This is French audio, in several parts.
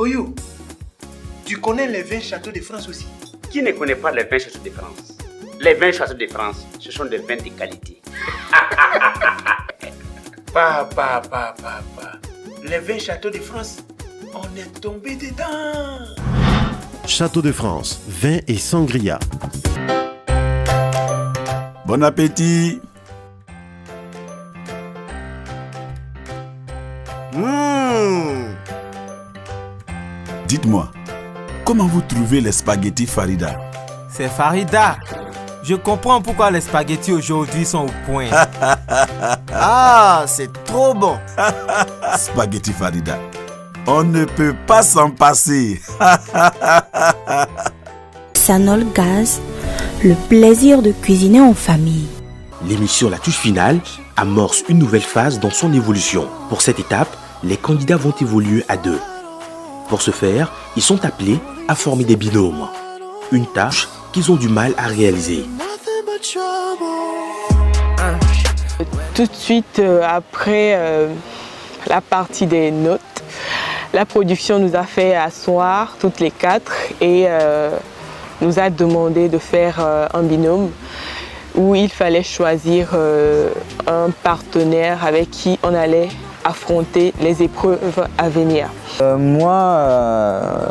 Oyou, tu connais les 20 châteaux de France aussi? Qui ne connaît pas les 20 châteaux de France? Les 20 châteaux de France, ce sont des vins de qualité. Papa. Les 20 châteaux de France, on est tombé dedans. Château de France, vin et sangria. Bon appétit. Dites-moi, comment vous trouvez les spaghettis Farida? C'est Farida. Je comprends pourquoi les spaghettis aujourd'hui sont au point. Ah, c'est trop bon. Spaghetti Farida. On ne peut pas s'en passer. Sanol Gaz, le plaisir de cuisiner en famille. L'émission La Touche Finale amorce une nouvelle phase dans son évolution. Pour cette étape, les candidats vont évoluer à deux. Pour ce faire, ils sont appelés à former des binômes. Une tâche qu'ils ont du mal à réaliser. Tout de suite après la partie des notes, la production nous a fait asseoir toutes les quatre et nous a demandé de faire un binôme où il fallait choisir un partenaire avec qui on allait affronter les épreuves à venir. Moi,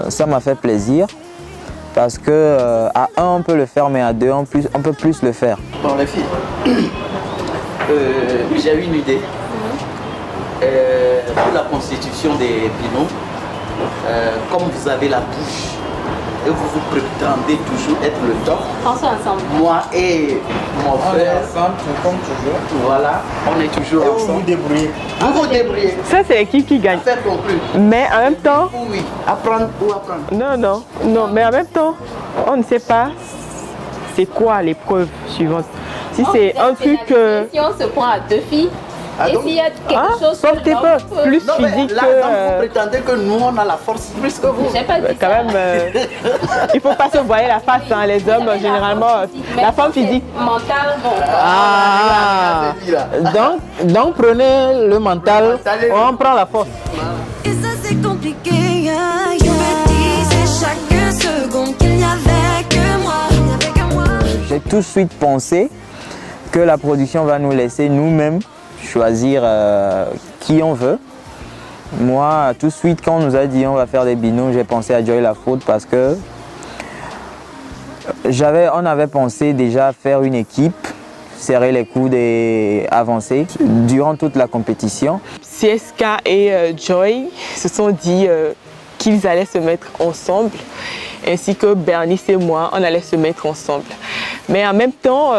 ça m'a fait plaisir parce que à un on peut le faire, mais à deux on peut plus le faire. Bon les filles, j'ai une idée. Pour la constitution des binômes, comme vous avez la bouche et vous vous prétendez toujours être le top, pensons ensemble. Moi et mon frère, ensemble, comme toujours. Voilà, on est toujours ensemble. Vous débrouillez. Vous vous débrouillez. Ça, c'est l'équipe qui gagne. Faire conclure. Mais en même temps... Oui, apprendre ou apprendre. Non, mais en même temps, on ne sait pas c'est quoi l'épreuve suivante. Si c'est un truc... Si on se prend à deux filles, et s'il y a quelque chose plus physique là, vous prétendez que nous, on a la force plus que vous. J'ai pas dit quand même, il ne faut pas se voiler la face. Hein. Les hommes, généralement, la forme physique. Mental, bon. Ah, donc prenez le mental, on prend la force. Et ça c'est compliqué, je me disais chaque seconde qu'il n'y avait que moi. J'ai tout de suite pensé que la production va nous laisser nous-mêmes choisir qui on veut. Moi, tout de suite, quand on nous a dit on va faire des binômes, j'ai pensé à Joy Lafaude parce que on avait pensé déjà faire une équipe, serrer les coudes et avancer durant toute la compétition. CSK et Joy se sont dit qu'ils allaient se mettre ensemble, ainsi que Bernice et moi, on allait se mettre ensemble. Mais en même temps,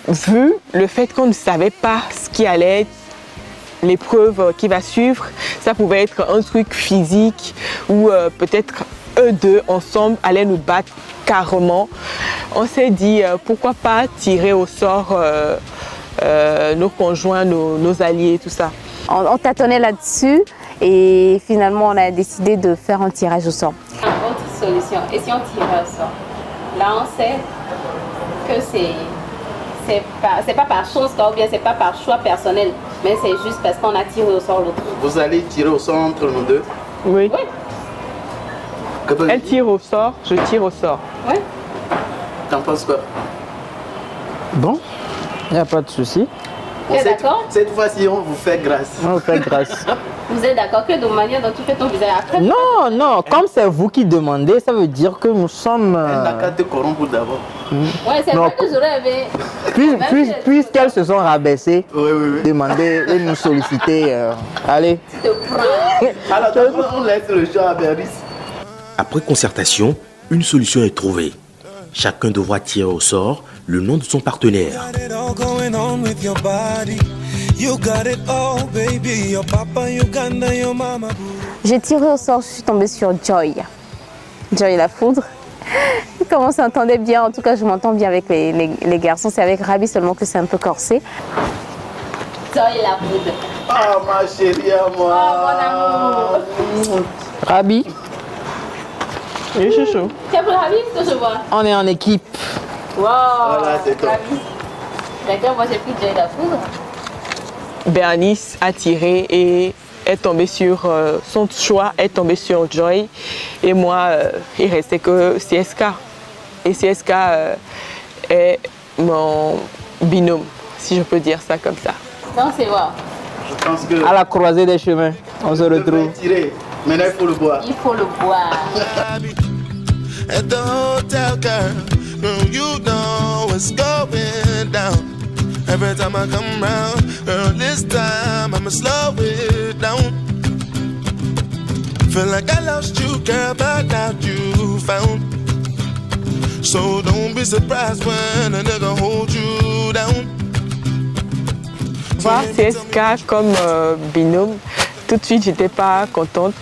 vu le fait qu'on ne savait pas ce qui allait être l'épreuve qui va suivre, ça pouvait être un truc physique ou peut-être eux deux ensemble allaient nous battre carrément. On s'est dit pourquoi pas tirer au sort nos conjoints, nos alliés, tout ça. On tâtonnait là-dessus et finalement on a décidé de faire un tirage au sort. Autre solution, et si on tirait au sort? Là on sait que c'est pas par chance ou bien c'est pas par choix personnel, mais c'est juste parce qu'on a tiré au sort l'autre. Vous allez tirer au sort entre nous deux? Oui. Elle tire au sort, je tire au sort. Oui. T'en penses quoi? Bon, il n'y a pas de souci. Tu es d'accord? Cette fois-ci, on vous fait grâce. On vous fait grâce. Vous êtes d'accord que de manière dont tu fais ton visage après? Non, comme c'est vous qui demandez, ça veut dire que nous sommes... Elle n'a qu'à te corrompre d'abord. Ouais, c'est vrai que j'aurais aimé... Puisqu'elles se sont rabaissées, demander et nous solliciter. Allez. Alors, on laisse le choix à Bernice. Après concertation, une solution est trouvée. Chacun devra tirer au sort le nom de son partenaire. J'ai tiré au sort, je suis tombée sur Joy. Joy Lafaude. Comment on s'entendait bien, en tout cas je m'entends bien avec les garçons. C'est avec Rabi seulement que c'est un peu corsé. Joy Lafaude. Oh ma chérie à moi. Oh mon amour. Rabi. Oui, chouchou. Tu es pour Rabi que je vois? On est en équipe. Wow. Voilà, c'est top. D'accord, moi j'ai pris Joy Lafaude. Bernice a tiré et est tombé sur son choix est tombé sur Joy et moi il restait que CSK et CSK est mon binôme, si je peux dire ça comme ça. Non, c'est voir. Je pense que À la croisée des chemins, on se retrouve. tirer. Maintenant, il faut le boire. Il faut le boire. At the hotel, girl, you know what's going down. Every time I come round, girl, this time I'ma slow it down. Feel like I lost you, girl, but now you found. So don't be surprised when a nigga hold you down. Voir CSK comme binôme, tout de suite j'étais pas contente.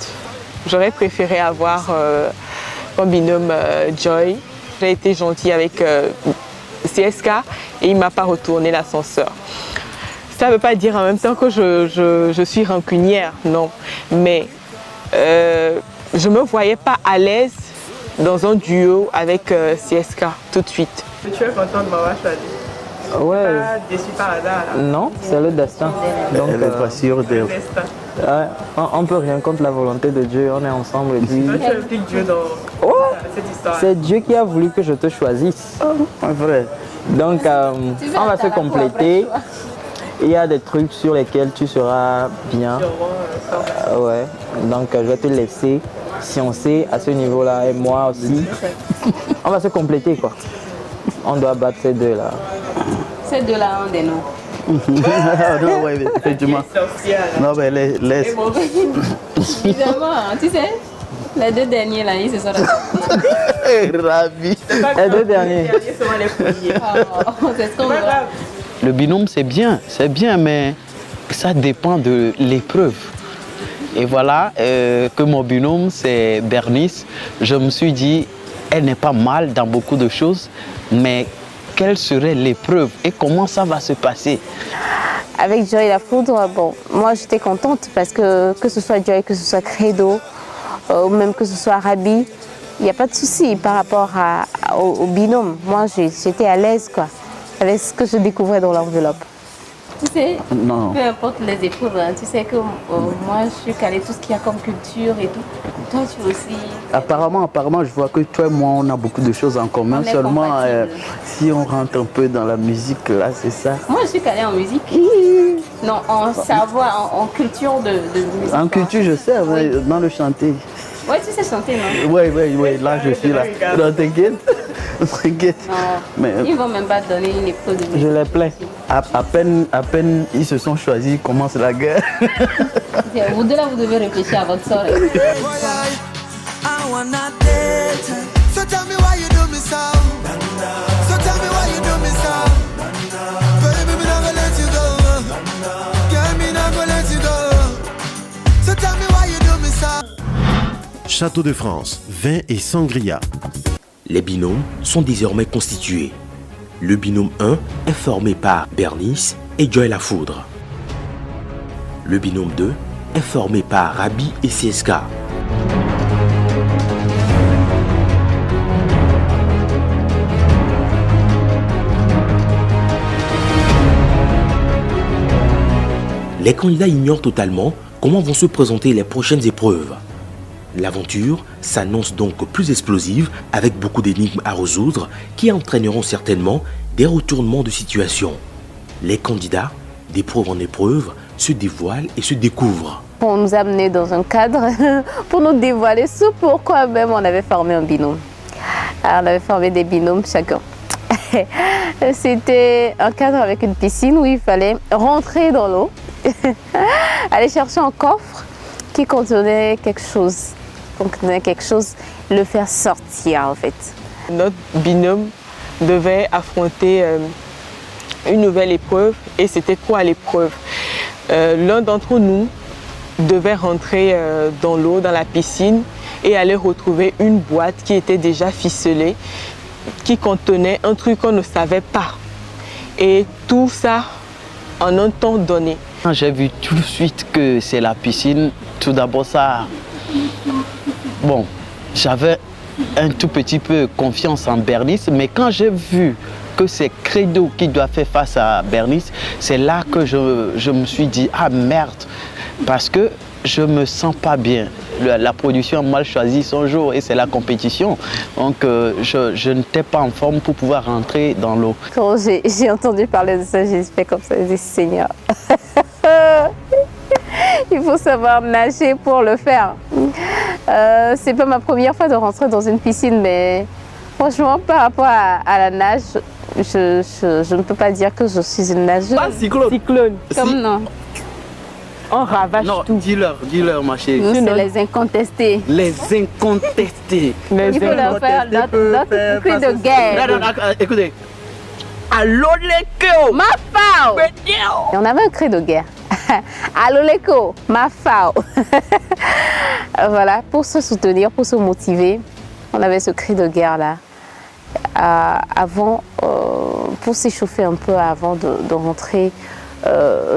J'aurais préféré avoir comme binôme Joy. J'ai été gentille avec CSK et il m'a pas retourné l'ascenseur. Ça ne veut pas dire en même temps que je suis rancunière, non. Mais je me voyais pas à l'aise dans un duo avec CSK tout de suite. Tu es contente de m'avoir choisi? Ouais. Pas déçue par hasard là. Non, c'est le destin. Donc, Elle n'est pas sûre de... on peut rien contre la volonté de Dieu, on est ensemble. Et puis... Tu impliques Dieu dans cette histoire. C'est Dieu qui a voulu que je te choisisse. Vrai. Donc, on va se compléter. Il y a des trucs sur lesquels tu seras bien. Ouais. Donc, je vais te laisser sciencer à ce niveau-là et moi aussi. On va se compléter, quoi. On doit battre ces deux-là. Ces deux-là ont des noms. Non, ouais, effectivement. Non, mais laisse. Évidemment, tu sais, les deux derniers là, ils se sont Ravi. Les deux derniers. C'est ce qu'on voit. Le binôme, c'est bien, mais ça dépend de l'épreuve. Et voilà que mon binôme, c'est Bernice. Je me suis dit, elle n'est pas mal dans beaucoup de choses, mais quelle serait l'épreuve et comment ça va se passer? Avec Joy La Foudre, bon, moi j'étais contente parce que ce soit Joy, que ce soit Credo, ou même que ce soit Rabi, il n'y a pas de souci par rapport au binôme. Moi j'étais à l'aise quoi, avec ce que je découvrais dans l'enveloppe. Tu sais, Non. peu importe les épreuves, hein, tu sais que moi je suis calée tout ce qu'il y a comme culture et tout. Toi tu aussi. Apparemment, je vois que toi et moi, on a beaucoup de choses en commun. On est Seulement, compatibles. si on rentre un peu dans la musique, là, c'est ça. Moi je suis calée en musique. Non, en savoir, en culture de musique. En culture, je sais, mais dans le chanter. Ouais, tu sais chanter, non? Oui, là, je suis là. Non, t'inquiète. T'inquiète. Non, Mais, ils vont même pas te donner une épreuve de musique. Je les plains. à peine ils se sont choisis, commence la guerre. Vous deux là, vous devez réfléchir à votre sort. I wanna date. So tell me why you do me so. So tell me why you do me so. Baby, me not gonna let you go. Girl, me not gonna let you go. So tell me why you do me so. Château de France, vin et sangria. Les binômes sont désormais constitués. Le binôme 1 est formé par Bernice et Joy La Foudre. Le binôme 2 est formé par Rabi et CSK. Les candidats ignorent totalement comment vont se présenter les prochaines épreuves. L'aventure s'annonce donc plus explosive avec beaucoup d'énigmes à résoudre qui entraîneront certainement des retournements de situation. Les candidats, d'épreuve en épreuve, se dévoilent et se découvrent. On nous a amenés dans un cadre pour nous dévoiler ce pourquoi même on avait formé un binôme. Alors, on avait formé des binômes chacun. C'était un cadre avec une piscine où il fallait rentrer dans l'eau, aller chercher un coffre qui contenait quelque chose. Le faire sortir en fait. Notre binôme devait affronter une nouvelle épreuve et c'était quoi l'épreuve? L'un d'entre nous devait rentrer dans l'eau, dans la piscine et aller retrouver une boîte qui était déjà ficelée, qui contenait un truc qu'on ne savait pas. Et tout ça en un temps donné. J'ai vu tout de suite que c'est la piscine. Tout d'abord ça... Bon, j'avais un tout petit peu confiance en Bernice, mais quand j'ai vu que c'est Credo qui doit faire face à Bernice, c'est là que je me suis dit, ah merde, parce que je me sens pas bien. La production a mal choisi son jour et c'est la compétition. Donc je n'étais pas en forme pour pouvoir rentrer dans l'eau. Quand j'ai entendu parler de ça, j'ai fait comme ça, j'ai dit Seigneur, il faut savoir nager pour le faire. C'est pas ma première fois de rentrer dans une piscine, mais franchement, par rapport à la nage, je ne peux pas dire que je suis une nageuse. Pas cyclone. Comme non. On ravage non, tout. Dis-leur, ma chérie. Nous, c'est les incontestés. Les incontestés. Il faut leur faire notre cri de guerre. Non, écoutez. Allô les Kéo, ma fao. Et on avait un cri de guerre. Allô les Kéo, ma fao. Voilà, pour se soutenir, pour se motiver, on avait ce cri de guerre là. Avant, pour s'échauffer un peu avant de rentrer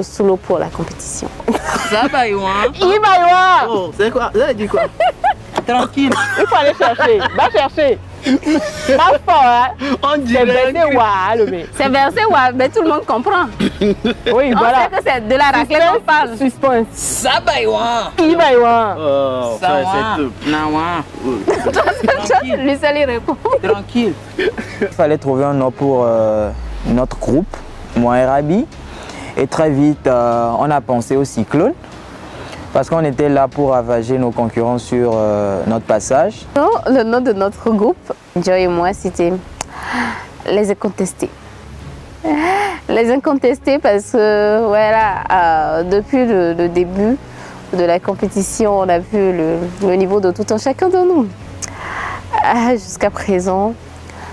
sous l'eau pour la compétition. Ça va, Yohan. Il va, Yohan. Oh, c'est quoi? Vous avez dit quoi? Tranquille, il faut aller chercher. Va chercher. Ma foi, hein. On dirait c'est versé wa, mais tout le monde comprend. Oui, on voilà. sait que c'est de la raclette qu'on parle. Suspense. Ça va, Yohan. Il va, Yohan. Oh, ça c'est tout. Tranquille. Lui seul, il répond. Tranquille. Il fallait trouver un nom pour notre groupe, moi et Rabi. Et très vite, on a pensé au cyclone. Parce qu'on était là pour ravager nos concurrents sur notre passage. Non, le nom de notre groupe, Joy et moi, c'était Les Incontestés. Les Incontestés parce que voilà, depuis le début de la compétition, on a vu le niveau de tout un chacun de nous. Jusqu'à présent,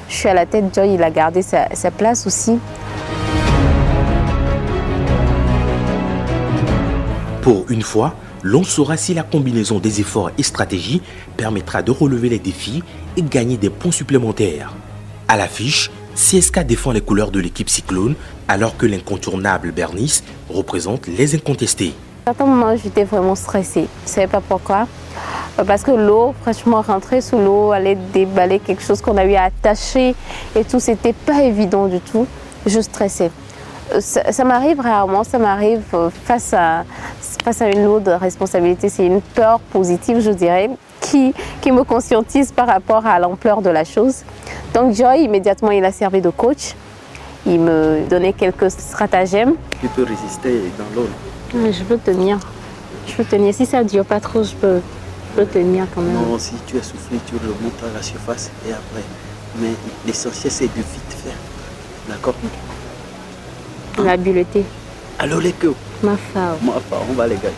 je suis à la tête, Joy il a gardé sa place aussi. Pour une fois, l'on saura si la combinaison des efforts et stratégies permettra de relever les défis et gagner des points supplémentaires. À l'affiche, CSK défend les couleurs de l'équipe Cyclone alors que l'incontournable Bernice représente les incontestés. À certains moments, j'étais vraiment stressée. Je ne savais pas pourquoi. Parce que l'eau, franchement, rentrer sous l'eau, aller déballer quelque chose qu'on a eu à attacher et tout, c'était pas évident du tout. Je stressais. Ça m'arrive rarement, ça m'arrive face à une lourde responsabilité. C'est une peur positive, je dirais, qui me conscientise par rapport à l'ampleur de la chose. Donc Joy, immédiatement, il a servi de coach. Il me donnait quelques stratagèmes. Tu peux résister dans l'eau. Je peux tenir. Je peux tenir. Si ça ne dure pas trop, je peux tenir quand même. Non, si tu es soufflé, tu remontes à la surface et après. Mais l'essentiel, c'est de vite faire. D'accord? L'habileté. Allô les Kéo. Ma femme. On va les gagner.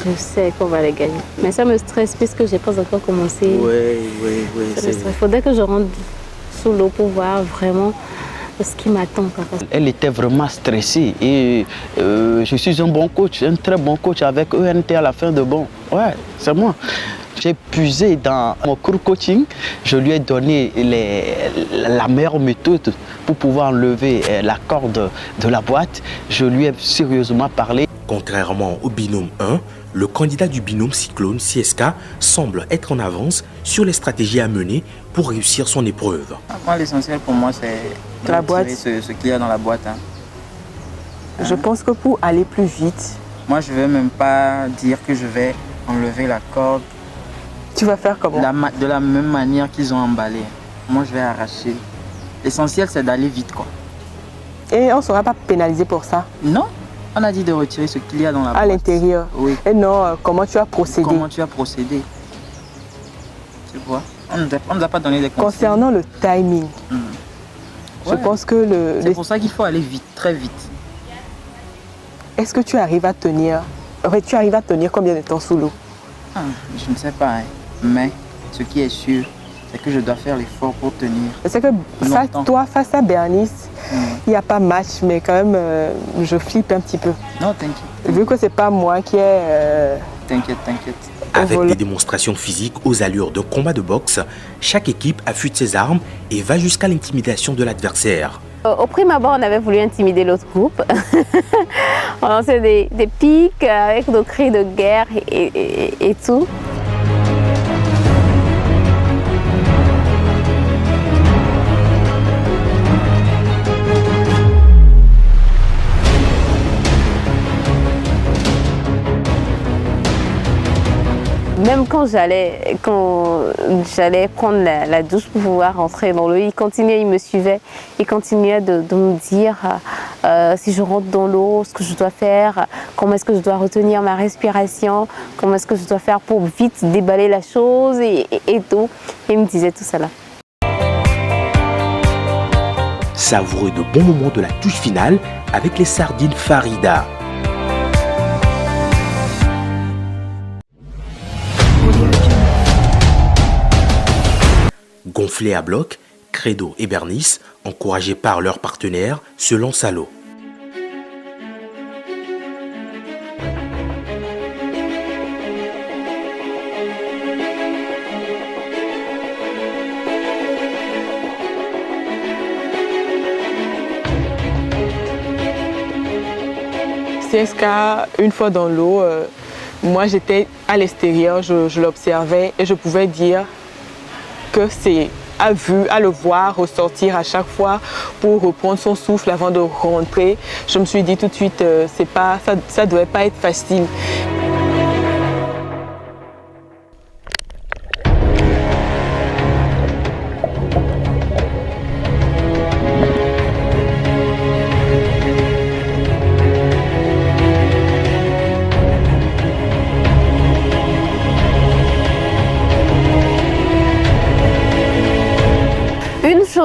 Je sais qu'on va les gagner. Mais ça me stresse puisque je n'ai pas encore commencé. Oui. Il faudrait que je rentre sous l'eau pour voir vraiment ce qui m'attend. Elle était vraiment stressée et je suis un bon coach, un très bon coach avec ENT à la fin de bon. Ouais, c'est moi. J'ai puisé dans mon cours coaching, je lui ai donné la meilleure méthode pour pouvoir enlever la corde de la boîte. Je lui ai sérieusement parlé. Contrairement au binôme 1, le candidat du binôme Cyclone CSK semble être en avance sur les stratégies à mener pour réussir son épreuve. Moi, l'essentiel pour moi, c'est de la boîte. Ce qu'il y a dans la boîte. Je pense que pour aller plus vite, moi, je ne vais même pas dire que je vais enlever la corde. Tu vas faire comment? De la même manière qu'ils ont emballé. Moi, je vais arracher. L'essentiel, c'est d'aller vite, quoi. Et on ne sera pas pénalisé pour ça? Non. On a dit de retirer ce qu'il y a dans la boîte. À l'intérieur? Oui. Et non, comment tu as procédé? Comment tu as procédé? Tu vois? On ne nous a pas donné des conseils. Concernant le timing, je pense que c'est pour ça qu'il faut aller vite, très vite. Est-ce que tu arrives à tenir? Tu arrives à tenir combien de temps sous l'eau? Je ne sais pas, hein. Mais ce qui est sûr, c'est que je dois faire l'effort pour tenir. C'est que face à Bernice, il n'y a pas match, mais quand même, je flippe un petit peu. Non, t'inquiète. Vu que c'est pas moi qui ai... T'inquiète. Avec des démonstrations physiques aux allures d'un combat de boxe, chaque équipe affûte ses armes et va jusqu'à l'intimidation de l'adversaire. Au prime abord, on avait voulu intimider l'autre groupe. On lançait des pics avec nos cris de guerre et tout. Même quand j'allais prendre la douche pour pouvoir rentrer dans l'eau, il me suivait. Il continuait de me dire si je rentre dans l'eau, ce que je dois faire, comment est-ce que je dois retenir ma respiration, comment est-ce que je dois faire pour vite déballer la chose et tout. Il me disait tout ça là. Savoureux de bons moments de la touche finale avec les sardines Farida. Gonflés à bloc, Credo et Bernice, encouragés par leurs partenaires, se lancent à l'eau. CSK, une fois dans l'eau, moi j'étais à l'extérieur, je l'observais et je pouvais dire que c'est à le voir ressortir à chaque fois pour reprendre son souffle avant de rentrer. Je me suis dit tout de suite, ça ne devait pas être facile.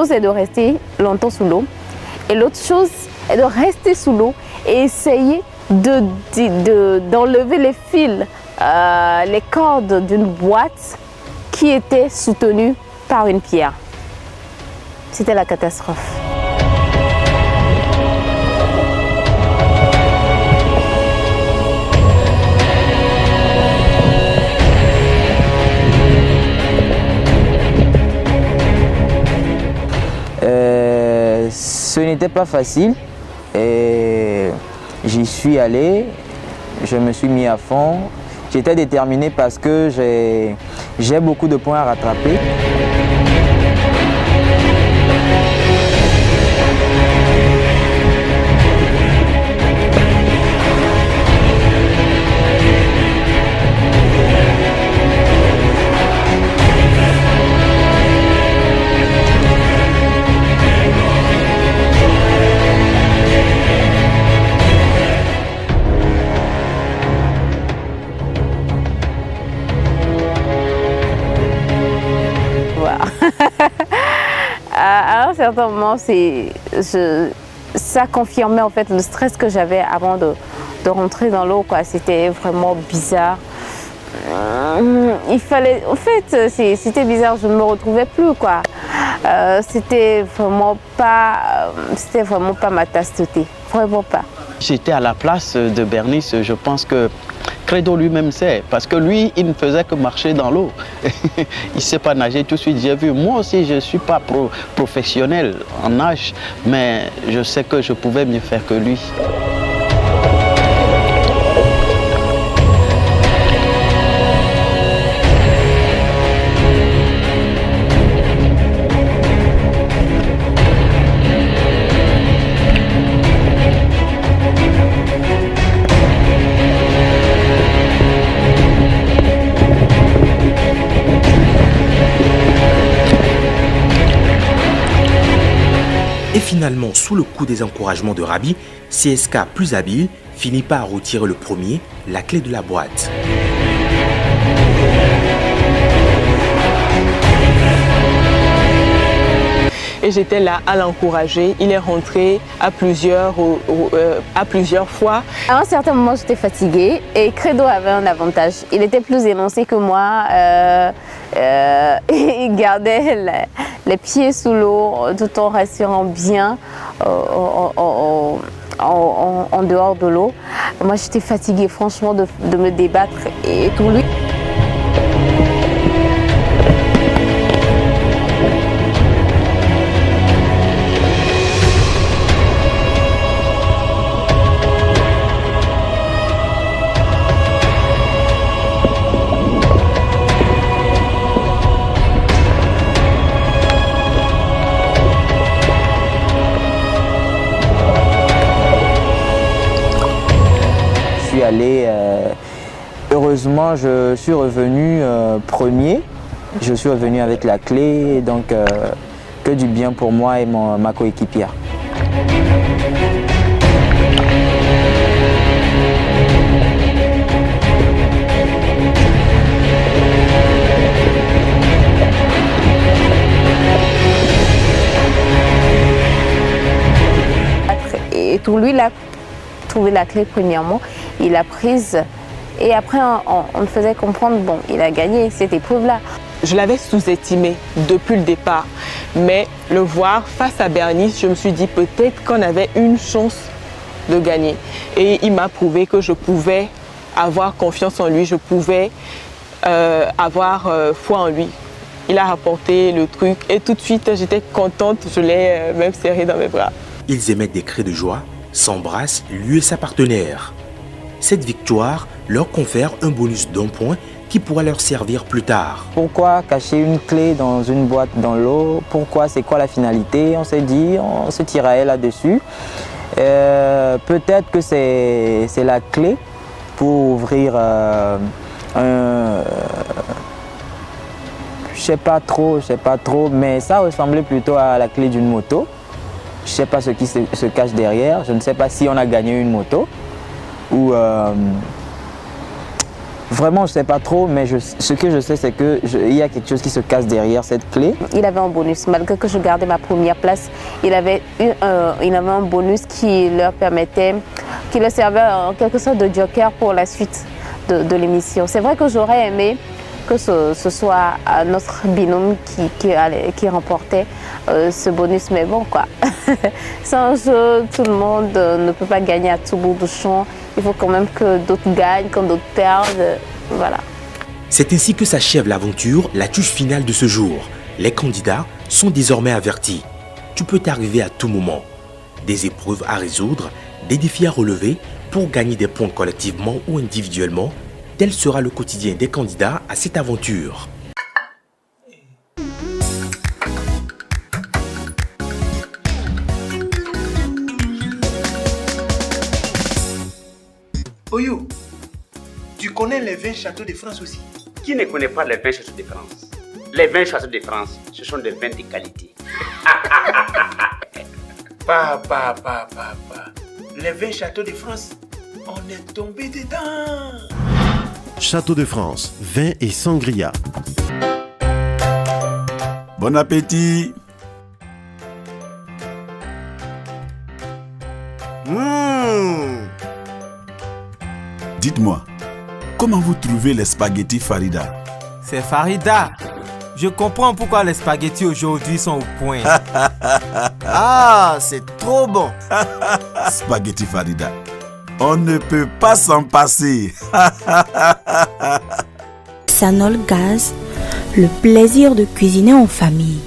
C'est de rester longtemps sous l'eau et l'autre chose est de rester sous l'eau et essayer d'enlever les fils, les cordes d'une boîte qui était soutenue par une pierre. C'était la catastrophe. Ce n'était pas facile et j'y suis allé, je me suis mis à fond. J'étais déterminé parce que j'ai beaucoup de points à rattraper. À un certain moment, ça confirmait en fait le stress que j'avais avant de rentrer dans l'eau. C'était vraiment bizarre. C'était bizarre, je ne me retrouvais plus. C'était vraiment pas ma tasse de thé, vraiment pas. J'étais à la place de Bernice, je pense que Credo lui-même sait, parce que lui, il ne faisait que marcher dans l'eau. Il ne sait pas nager tout de suite, j'ai vu. Moi aussi, je ne suis pas professionnel en nage, mais je sais que je pouvais mieux faire que lui. Et finalement, sous le coup des encouragements de Rabi, CSK, plus habile, finit par retirer le premier, la clé de la boîte. Et j'étais là à l'encourager. Il est rentré à plusieurs fois. À un certain moment, j'étais fatiguée et Credo avait un avantage. Il était plus élancé que moi. Il gardait les pieds sous l'eau tout en rassurant bien en dehors de l'eau. Moi, j'étais fatiguée, franchement, de me débattre et tout. Lui. Heureusement, je suis revenu premier. Je suis revenu avec la clé, donc que du bien pour moi et ma coéquipière. Et tout lui, il a trouvé la clé premièrement, il l'a prise et après on le faisait comprendre, bon, il a gagné cette épreuve-là. Je l'avais sous-estimé depuis le départ, mais le voir face à Bernice, je me suis dit peut-être qu'on avait une chance de gagner. Et il m'a prouvé que je pouvais avoir confiance en lui, je pouvais avoir foi en lui. Il a rapporté le truc et tout de suite j'étais contente, je l'ai même serré dans mes bras. Ils émettent des cris de joie, s'embrassent lui et sa partenaire. Cette victoire leur confère un bonus d'1 point qui pourra leur servir plus tard. Pourquoi cacher une clé dans une boîte dans l'eau? Pourquoi? C'est quoi la finalité? On s'est dit, on se tiraille là-dessus. Peut-être que c'est la clé pour ouvrir un... Je sais pas trop, mais ça ressemblait plutôt à la clé d'une moto. Je ne sais pas ce qui se cache derrière. Je ne sais pas si on a gagné une moto ou vraiment je ne sais pas trop, mais ce que je sais c'est qu'il y a quelque chose qui se cache derrière cette clé. Il avait un bonus, malgré que je gardais ma première place, il avait un bonus qui leur permettait, qui leur servait en quelque sorte de joker pour la suite de l'émission. C'est vrai que j'aurais aimé que ce soit notre binôme qui remportait ce bonus, mais bon quoi. C'est un jeu, tout le monde ne peut pas gagner à tout bout de champ. Il faut quand même que d'autres gagnent, quand d'autres perdent, voilà. C'est ainsi que s'achève l'aventure, la touche finale de ce jour. Les candidats sont désormais avertis. Tu peux t'arriver à tout moment. Des épreuves à résoudre, des défis à relever pour gagner des points collectivement ou individuellement. Tel sera le quotidien des candidats à cette aventure. Oyo, tu connais les 20 châteaux de France aussi? Qui ne connaît pas les 20 châteaux de France? Les 20 châteaux de France, ce sont des vins de qualité. Papa. Les 20 châteaux de France, on est tombé dedans. Château de France, vin et sangria. Bon appétit. Dites-moi, comment vous trouvez les spaghettis Farida? C'est Farida. Je comprends pourquoi les spaghettis aujourd'hui sont au point. Ah, c'est trop bon. Spaghetti Farida. On ne peut pas s'en passer. Sanol Gaz, le plaisir de cuisiner en famille.